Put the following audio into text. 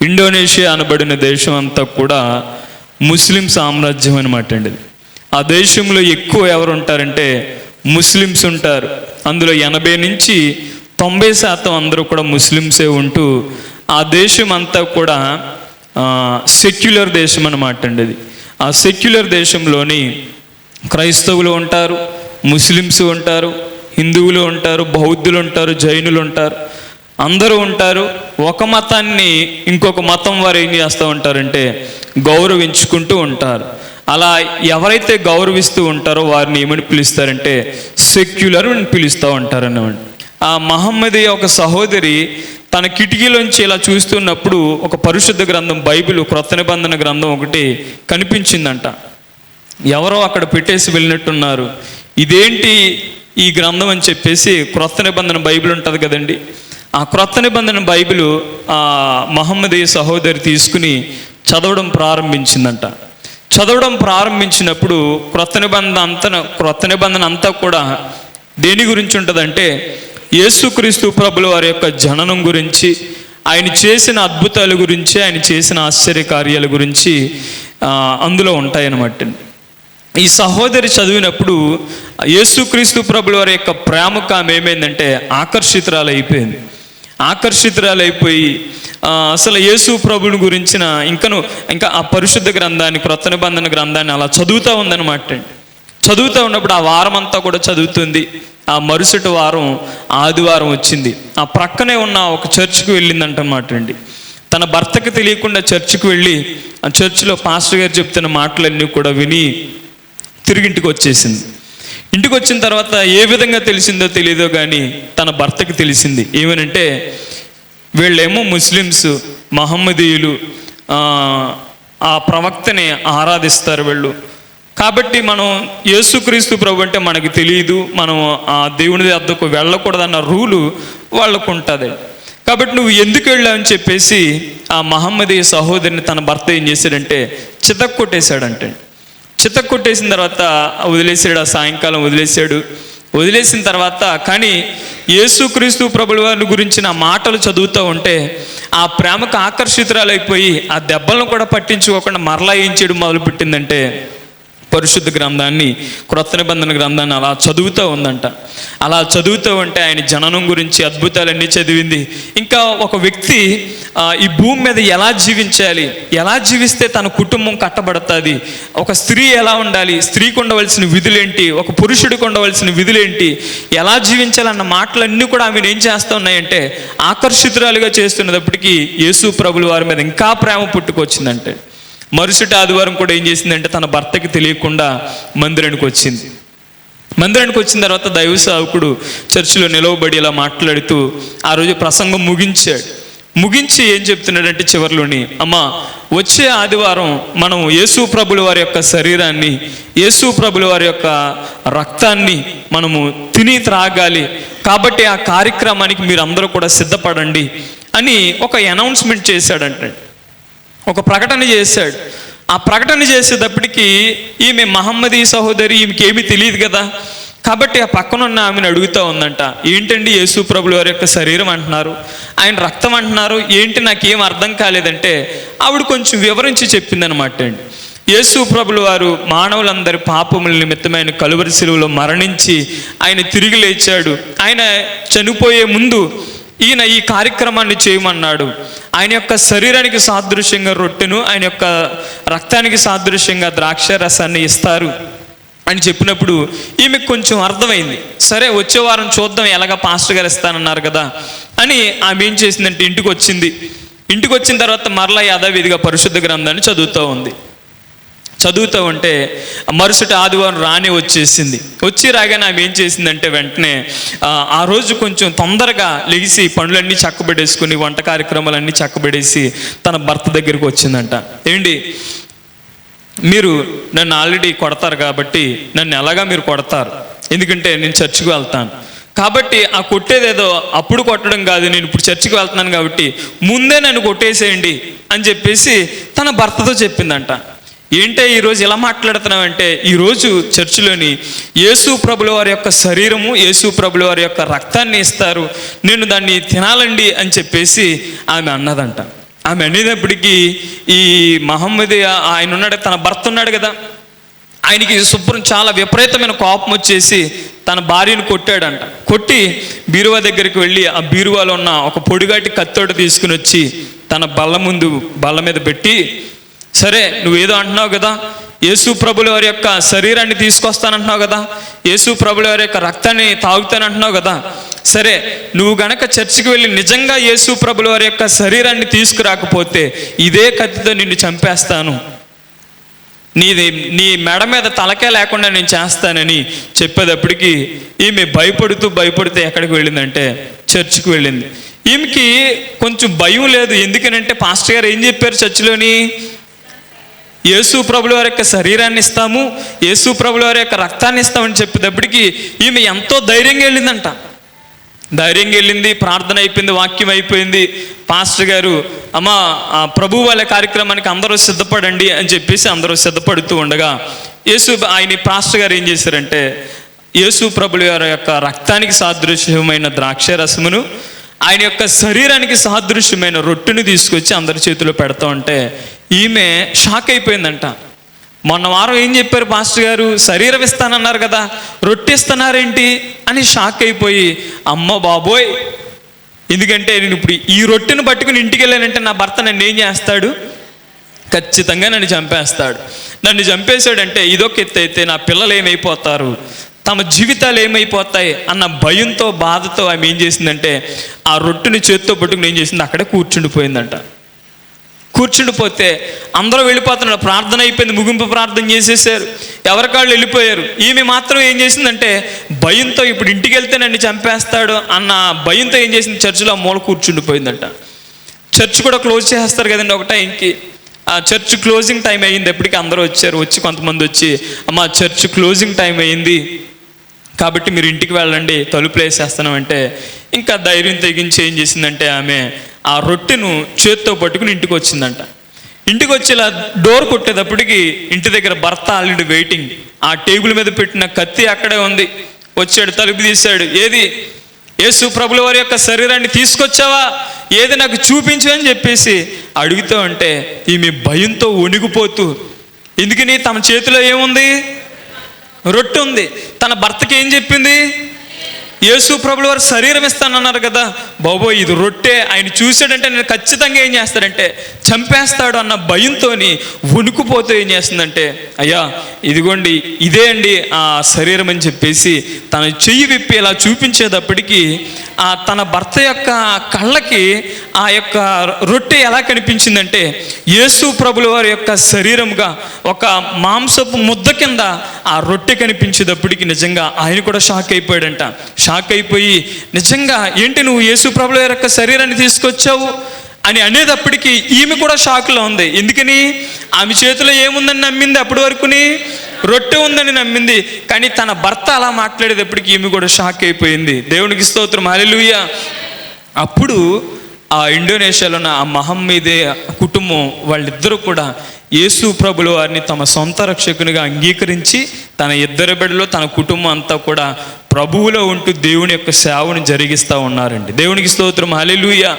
Indonesia అనబడిన దేశం అంతా కూడా ముస్లిం సామ్రాజ్యం అనమాట అండి. ఆ దేశంలో ఎక్కువ ఎవరు ఉంటారంటే ముస్లిమ్స్ ఉంటారు. అందులో 80 నుంచి 90% అందరూ కూడా ముస్లిమ్సే ఉంటూ ఆ దేశం అంతా కూడా సెక్యులర్ దేశం అనమాట అండి. అది ఆ సెక్యులర్ దేశంలోని క్రైస్తవులు ఉంటారు, ముస్లిమ్స్ ఉంటారు, హిందువులు ఉంటారు, బౌద్ధులు ఉంటారు, జైనులు ఉంటారు, అందరూ ఉంటారు. ఒక మతాన్ని ఇంకొక మతం వారు ఏం చేస్తూ ఉంటారంటే గౌరవించుకుంటూ ఉంటారు. అలా ఎవరైతే గౌరవిస్తూ ఉంటారో వారిని ఏమని పిలుస్తారంటే సెక్యులర్ అని పిలుస్తూ ఉంటారన్నమాట. ఆ మహమ్మదీయ ఒక సహోదరి తన కిటికీలోంచి ఇలా చూస్తున్నప్పుడు ఒక పరిశుద్ధ గ్రంథం బైబిల్ క్రొత్త నిబంధన గ్రంథం ఒకటి కనిపించిందంట. ఎవరో అక్కడ పెట్టేసి వెళ్ళినట్టున్నారు. ఇదేంటి ఈ గ్రంథం అని చెప్పేసి క్రొత్త నిబంధన బైబిల్ ఉంటుంది కదండి, ఆ క్రొత్త నిబంధన బైబిల్ ఆ మహమ్మదీయ సహోదరి తీసుకుని చదవడం ప్రారంభించిందంట. చదవడం ప్రారంభించినప్పుడు క్రొత్త నిబంధన అంతా కూడా దేని గురించి ఉంటుందంటే యేసుక్రీస్తు ప్రభుల వారి యొక్క జననం గురించి, ఆయన చేసిన అద్భుతాల గురించి, ఆయన చేసిన ఆశ్చర్యకార్యాల గురించి అందులో ఉంటాయన్నమాట. ఈ సహోదరి చదివినప్పుడు యేసుక్రీస్తు ప్రభుల వారి యొక్క ప్రేమకు ఆమె ఏమైందంటే ఆకర్షితురాలైపోయి అసలు యేసు ప్రభుని గురించిన ఇంకా ఆ పరిశుద్ధ గ్రంథాన్ని క్రొత్త నిబంధన గ్రంథాన్ని అలా చదువుతూ ఉందన్నమాట. చదువుతూ ఉన్నప్పుడు ఆ వారం అంతా కూడా చదువుతుంది. ఆ మరుసటి వారం ఆదివారం వచ్చింది. ఆ ప్రక్కనే ఉన్న ఒక చర్చ్కి వెళ్ళిందంటన్నమాట అండి. తన భర్తకి తెలియకుండా చర్చ్కి వెళ్ళి ఆ చర్చ్లో పాస్టర్ గారు చెప్తున్న మాటలన్నీ కూడా విని తిరిగి ఇంటికి వచ్చేసింది. ఇంటికి వచ్చిన తర్వాత ఏ విధంగా తెలిసిందో తెలియదో కానీ తన భర్తకి తెలిసింది. ఏమనంటే వీళ్ళేమో ముస్లిమ్స్, మహమ్మదీయులు, ఆ ప్రవక్తని ఆరాధిస్తారు వీళ్ళు, కాబట్టి మనం యేసుక్రీస్తు ప్రభు అంటే మనకి తెలియదు, మనం ఆ దేవుని వద్దకు వెళ్ళకూడదన్న రూలు వాళ్ళకు ఉంటుంది. కాబట్టి నువ్వు ఎందుకు వెళ్ళావని చెప్పేసి ఆ మహమ్మదీయ సహోదరిని తన భర్త ఏం చేశాడంటే చితక్కొట్టేశాడంటే. చితక్కొట్టేసిన తర్వాత వదిలేసాడు. ఆ సాయంకాలం వదిలేసిన తర్వాత కానీ యేసుక్రీస్తు ప్రభుల వారి గురించిన మాటలు చదువుతూ ఉంటే ఆ ప్రేమకు ఆకర్షితురాలైపోయి ఆ దెబ్బలను కూడా పట్టించుకోకుండా మరలా ఏం చేయడం మొదలుపెట్టిందంటే పరిశుద్ధ గ్రంథాన్ని క్రొత్త నిబంధన గ్రంథాన్ని అలా చదువుతూ ఉందంట. అలా చదువుతూ ఉంటే ఆయన జననం గురించి అద్భుతాలన్నీ చదివింది. ఇంకా ఒక వ్యక్తి ఈ భూమి మీద ఎలా జీవించాలి, ఎలా జీవిస్తే తన కుటుంబం కట్టబడుతుంది, ఒక స్త్రీ ఎలా ఉండాలి, స్త్రీకి ఉండవలసిన విధులేంటి, ఒక పురుషుడికి ఉండవలసిన విధులేంటి, ఎలా జీవించాలన్న మాటలన్నీ కూడా ఆమెను ఏం చేస్తూ ఉన్నాయంటే ఆకర్షితురాలుగా చేస్తున్నప్పటికీ యేసు ప్రభుల వారి మీద ఇంకా ప్రేమ పుట్టుకొచ్చిందంటే. మరుసటి ఆదివారం కూడా ఏం చేసిందంటే తన భర్తకి తెలియకుండా మందిరానికి వచ్చిన తర్వాత దైవ సేవకుడు చర్చిలో నిలవబడి ఇలా మాట్లాడుతూ ఆ రోజు ప్రసంగం ముగించి ఏం చెప్తున్నాడంటే చివరిలోని, అమ్మా వచ్చే ఆదివారం మనం యేసు ప్రభుల వారి యొక్క శరీరాన్ని, యేసు ప్రభుల వారి యొక్క రక్తాన్ని మనము తిని త్రాగాలి, కాబట్టి ఆ కార్యక్రమానికి మీరు అందరూ కూడా సిద్ధపడండి అని ఒక అనౌన్స్మెంట్ చేశాడంటే, ఒక ప్రకటన చేశాడు. ఆ ప్రకటన చేసేటప్పటికి ఈమె మహమ్మదీ సహోదరి, ఈమెకి ఏమీ తెలియదు కదా, కాబట్టి ఆ పక్కనున్న ఆమెను అడుగుతూ ఉందంట, ఏంటండి యేసు ప్రభుల వారి యొక్క శరీరం అంటున్నారు, ఆయన రక్తం అంటున్నారు, ఏంటి నాకేం అర్థం కాలేదంటే ఆవిడ కొంచెం వివరించి చెప్పిందనమాట అండి. యేసు ప్రభుల వారు మానవులందరి పాపముల నిమిత్తమైన కలువరి శిలువలో మరణించి ఆయన తిరిగి లేచాడు. ఆయన చనిపోయే ముందు ఈయన ఈ కార్యక్రమాన్ని చేయమన్నాడు. ఆయన యొక్క శరీరానికి సాదృశ్యంగా రొట్టెను, ఆయన యొక్క రక్తానికి సాదృశ్యంగా ద్రాక్ష రసాన్ని ఇస్తారు అని చెప్పినప్పుడు ఈమెకు కొంచెం అర్థమైంది. సరే వచ్చే వారం చూద్దాం, ఎలాగ పాస్టర్ గారు ఇస్తానన్నారు కదా అని ఆమె ఏం చేసిందంటే ఇంటికి వచ్చిన తర్వాత మరలా యథావిధిగా పరిశుద్ధ గ్రంథాన్ని చదువుతూ ఉంటే మరుసటి ఆదివారం వచ్చి రాగానే ఆమె ఏం చేసిందంటే వెంటనే ఆ రోజు కొంచెం తొందరగా లెగిసి పనులన్నీ చక్కబెట్టేసుకుని వంట కార్యక్రమాలన్నీ చక్కబెట్టేసి తన భర్త దగ్గరికి వచ్చిందంట. ఏంటి, మీరు నన్ను ఆల్రెడీ కొడతారు కాబట్టి నన్ను ఎలాగా మీరు కొడతారు, ఎందుకంటే నేను చర్చికి వెళ్తాను, కాబట్టి ఆ కొట్టేదేదో అప్పుడు కొట్టడం కాదు, నేను ఇప్పుడు చర్చికి వెళ్తున్నాను కాబట్టి ముందే నన్ను కొట్టేసేయండి అని చెప్పేసి తన భర్తతో చెప్పిందంట. ఏంటే ఈరోజు ఎలా మాట్లాడుతున్నావంటే, ఈరోజు చర్చిలోని యేసు ప్రభుల వారి యొక్క శరీరము, యేసు ప్రభుల వారి యొక్క రక్తాన్ని ఇస్తారు, నేను దాన్ని తినాలండి అని చెప్పేసి ఆమె అన్నదంట. ఆమె అనేటప్పటికీ ఈ మహమ్మద్ ఆయన ఉన్నాడు, తన భర్త ఉన్నాడు కదా, ఆయనకి శుభ్రం చాలా విపరీతమైన కోపం వచ్చేసి తన భార్యను కొట్టాడంట. కొట్టి బీరువా దగ్గరికి వెళ్ళి ఆ బీరువాలో ఉన్న ఒక పొడిగాటి కత్తోట తీసుకుని వచ్చి తన బల్ల మీద పెట్టి, సరే నువ్వేదో అంటున్నావు కదా, యేసు ప్రభుల వారి యొక్క శరీరాన్ని తీసుకొస్తానంటున్నావు కదా, యేసు ప్రభుల వారి యొక్క రక్తాన్ని తాగుతానంటున్నావు కదా, సరే నువ్వు గనక చర్చికి వెళ్ళి నిజంగా యేసు ప్రభుల వారి యొక్క శరీరాన్ని తీసుకురాకపోతే ఇదే కత్తితో నిన్ను చంపేస్తాను, నీ మెడ మీద తలకే లేకుండా నేను చేస్తానని చెప్పేటప్పటికి ఈమె భయపడుతూ ఎక్కడికి వెళ్ళిందంటే చర్చికి వెళ్ళింది. ఈమెకి కొంచెం భయం లేదు. ఎందుకనంటే పాస్టర్ గారు ఏం చెప్పారు చర్చిలోని, యేసు ప్రభుల వారి యొక్క శరీరాన్ని ఇస్తాము, యేసు ప్రభుల వారి యొక్క రక్తాన్ని ఇస్తామని చెప్పేటప్పటికి ఈమె ఎంతో ధైర్యంగా వెళ్ళిందంట. ధైర్యంగా వెళ్ళింది, ప్రార్థన అయిపోయింది, వాక్యం అయిపోయింది. పాస్టర్ గారు అమ్మ ప్రభు వాళ్ళ కార్యక్రమానికి అందరూ సిద్ధపడండి అని చెప్పేసి అందరూ సిద్ధపడుతూ ఉండగా ఆయన పాస్టర్ గారు ఏం చేశారంటే యేసు ప్రభుల వారి యొక్క రక్తానికి సాదృశ్యమైన ద్రాక్ష రసమును, ఆయన యొక్క శరీరానికి సాదృశ్యమైన రొట్టెని తీసుకొచ్చి అందరి చేతిలో పెడతా ఉంటే ఈమె షాక్ అయిపోయిందంట. మొన్న వారం ఏం చెప్పారు పాస్టర్ గారు, శరీరం ఇస్తానన్నారు కదా, రొట్టె ఇస్తున్నారేంటి అని షాక్ అయిపోయి, అమ్మ బాబోయ్, ఎందుకంటే నేను ఇప్పుడు ఈ రొట్టెను పట్టుకుని ఇంటికి వెళ్ళానంటే నా భర్త నన్ను ఏం చేస్తాడు, ఖచ్చితంగా నన్ను చంపేస్తాడు. నన్ను చంపేశాడంటే ఇదొక ఎత్తు అయితే నా పిల్లలు ఏమైపోతారు, తమ జీవితాలు ఏమైపోతాయి అన్న భయంతో బాధతో ఆమె ఏం చేసిందంటే ఆ రొట్టెని చేత్తో పట్టుకుని ఏం చేసింది, అక్కడే కూర్చుండిపోయిందంట. కూర్చుండిపోతే అందరూ వెళ్ళిపోతున్నారు, ప్రార్థన అయిపోయింది, ముగింపు ప్రార్థన చేసేసారు, ఎవరికాళ్ళు వెళ్ళిపోయారు. ఈమె మాత్రం ఏం చేసిందంటే భయంతో ఇప్పుడు ఇంటికి వెళ్తే నన్ను చంపేస్తాడు అన్న భయంతో ఏం చేసింది, చర్చిలో మూల కూర్చుండిపోయిందంట. చర్చ్ కూడా క్లోజ్ చేస్తారు కదండి ఒక టైంకి. ఆ చర్చ్ క్లోజింగ్ టైం అయ్యింది. ఎప్పటికీ అందరూ వచ్చారు. కొంతమంది వచ్చి అమ్మ చర్చ్ క్లోజింగ్ టైం అయ్యింది కాబట్టి మీరు ఇంటికి వెళ్ళండి, తలుపులు వేసేస్తామంటే ఇంకా ధైర్యం తెగించి ఏం చేసిందంటే ఆమె ఆ రొట్టెను చేత్తో పట్టుకుని ఇంటికి వచ్చిందంట. ఇంటికి వచ్చి ఇలా డోర్ కొట్టేటప్పటికి ఇంటి దగ్గర భర్త ఆల్రెడీ వెయిటింగ్, ఆ టేబుల్ మీద పెట్టిన కత్తి అక్కడే ఉంది. వచ్చాడు, తలుపు తీశాడు. ఏది, యేసు ప్రభుల వారి యొక్క శరీరాన్ని తీసుకొచ్చావా, ఏది నాకు చూపించు అని చెప్పేసి అడుగుతూ ఉంటే ఈమె భయంతో వణిగిపోతూ, ఎందుకని తమ చేతిలో ఏముంది, రొట్టె ఉంది. తన భర్తకి ఏం చెప్పింది, యేసు ప్రభుల వారు శరీరం ఇస్తానన్నారు కదా, బాబోయ్ ఇది రొట్టె, ఆయన చూశాడంటే నేను ఖచ్చితంగా ఏం చేస్తాడంటే చంపేస్తాడు అన్న భయంతో వణుకుపోతూ ఏం చేస్తుందంటే, అయ్యా ఇదిగోండి ఇదే అండి ఆ శరీరం అని చెప్పేసి తన చెయ్యి విప్పి ఇలా చూపించేటప్పటికీ తన భర్త యొక్క కళ్ళకి ఆ యొక్క రొట్టె ఎలా కనిపించిందంటే యేసు ప్రభుల వారి యొక్క శరీరంగా ఒక మాంసపు ముద్ద కింద ఆ రొట్టె కనిపించేటప్పటికి నిజంగా ఆయన కూడా షాక్ అయిపోయాడంట. షాక్ అయిపోయి, నిజంగా ఏంటి నువ్వు యేసు ప్రభుల వారి యొక్క శరీరాన్ని తీసుకొచ్చావు అని అనేటప్పటికీ ఈమె కూడా షాక్లో ఉంది. ఎందుకని, ఆమె చేతిలో ఏముందని నమ్మింది, అప్పటి వరకుని రొట్టె ఉందని నమ్మింది. కానీ తన భర్త అలా మాట్లాడేటప్పటికి ఈమె కూడా షాక్ అయిపోయింది. దేవునికి స్తోత్రం, హల్లెలూయా. అప్పుడు ఆ ఇండోనేషియాలో ఉన్న ఆ మహమ్మదే కుటుంబం వాళ్ళిద్దరూ కూడా యేసు ప్రభుల వారిని తమ సొంత రక్షకునిగా అంగీకరించి తన ఇద్దరు బిడ్డలు తన కుటుంబం అంతా కూడా ప్రభువులో ఉంటూ దేవుని యొక్క సేవను జరిగిస్తూ ఉన్నారండి. దేవునికి స్తోత్రం, హల్లెలూయా.